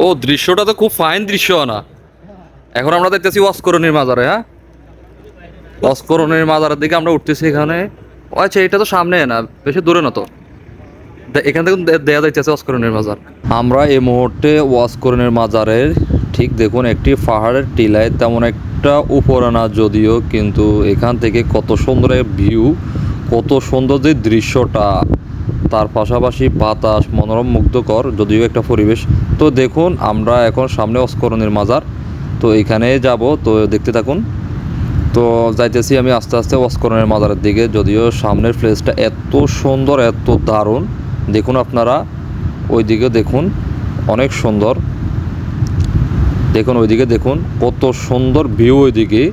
ও দৃশ্যটা তো খুব ফাইন দৃশ্য না। এখন আমরা দেখতেছি ওয়াসকরণীর মাজারে। হ্যাঁ, ওয়াসকরণীর মাজারের দিকে আমরা উঠতেছি এখানে। ও আচ্ছা, এটা তো সামনে না, বেশি দূরে না তো। এখান থেকে দেয়া যাইতেছে ওয়াসকরণীর মাজার। আমরা এই মুহূর্তে ওয়াসকরণীর মাজারের ঠিক দেখুন একটি পাহাড়ের টিলায়, তেমন একটা উপরে না যদিও, কিন্তু এখান থেকে কত সুন্দর ভিউ, কত সুন্দর যে দৃশ্যটা, তার পাশাপাশি বাতাস মনোরম মুগ্ধকর যদিও একটা পরিবেশ। তো দেখুন আমরা এখন সামনে ওয়াসকরণীর মাজার, তো এখানে যাব, তো দেখতে থাকুন। তো যাইতেছি আমি আস্তে আস্তে ওয়াসকরণের মাজারের দিকে, যদিও সামনের প্লেসটা এত সুন্দর, এত দারুণ। দেখুন আপনারা ওইদিকে দেখুন, অনেক সুন্দর। দেখুন ওইদিকে দেখুন কত সুন্দর ভিউ, ওইদিকে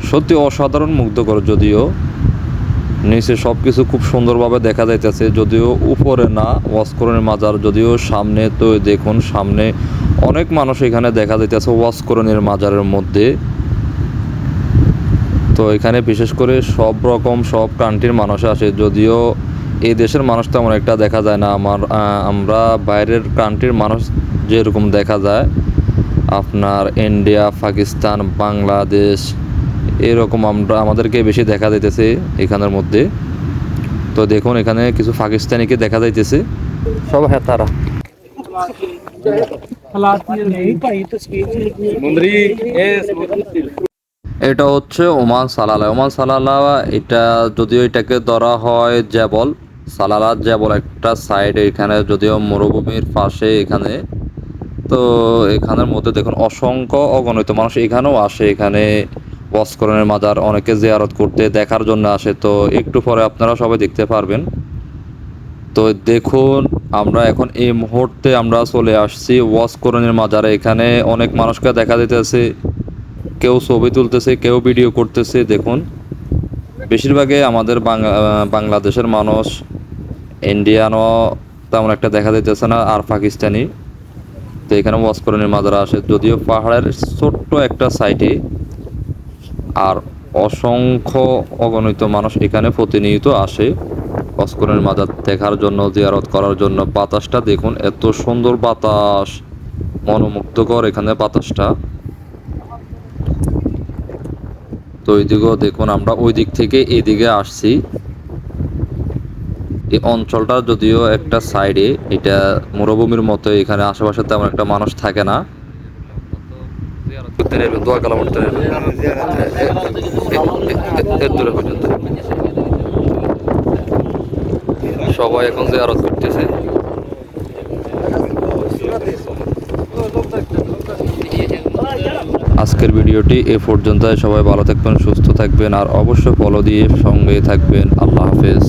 সত্যি অসাধারণ মুগ্ধকর। যদিও নিচে সব কিছু খুব সুন্দরভাবে দেখা যাইতেছে, যদিও উপরে না ওয়াসকরণের মাজার, যদিও সামনে। তো দেখুন সামনে অনেক মানুষ এখানে দেখা যাইতেছে ওয়াসকরণের মাজারের মধ্যে। তো এখানে বিশেষ করে সব রকম সব কান্ট্রির মানুষ আসে, যদিও এই দেশের মানুষ তেমন একটা দেখা যায় না। আমরা বাইরের কান্ট্রির মানুষ যেরকম দেখা যায়, আপনার ইন্ডিয়া, পাকিস্তান, বাংলাদেশ, এরকম আমাদেরকে বেশি দেখা যাইতেছে এখানের মধ্যে। তো দেখুন এখানে কিছু পাকিস্তানিকে দেখা যাইতেছে, সব হ্যাঁ তারা। এটা হচ্ছে ওমান সালালা। ওমান সালালা, এটা যদিও এটাকে ধরা হয় জ্যাবল সালালা, জ্যাবল একটা সাইড এখানে, যদিও মরুভূমির পাশে এখানে। তো এখানের মধ্যে দেখুন অসংখ্য অগণিত মানুষ এখানেও আসে, এখানে ওয়াসকরণের মাজার অনেকে জিয়ারত করতে দেখার জন্য আসে। তো একটু পরে আপনারা সবাই দেখতে পারবেন। তো দেখুন আমরা এখন এই মুহূর্তে আমরা চলে আসছি ওয়াসকরণের মাজারে। এখানে অনেক মানুষকে দেখা যেতেছে, কেউ ছবি তুলতেছে, কেউ ভিডিও করতেছে। দেখুন বেশিরভাগই আমাদের বাংলাদেশের মানুষ, ইন্ডিয়ানও তেমন একটা দেখা যাইতেছে না, আর পাকিস্তানি। তো এখানে ওয়াসকরণের মাজার আসে, যদিও পাহাড়ের ছোট্ট একটা সাইটে, আর অসংখ্য অগণিত মানুষ এখানে প্রতিনিয়ত আসে ওয়াসকরণের মাজার দেখার জন্য, জিয়ারত করার জন্য। বাতাসটা দেখুন এত সুন্দর বাতাস, মনোমুগ্ধকর এখানে বাতাসটা। তো ওইদিকেও দেখুন আমরা ওই দিক থেকে এদিকে আসছি। এই অঞ্চলটা যদিও একটা সাইডে, এটা মরুভূমির মতো, এখানে আশেপাশে তেমন একটা মানুষ থাকে না। সবাই এখন জিয়ারত করতেছে। আজকের ভিডিওটি এ পর্যন্ত। সবাই ভালো থাকবেন, সুস্থ থাকবেন, আর অবশ্যই ফলো দিয়ে সঙ্গে থাকবেন। আল্লাহ হাফেজ।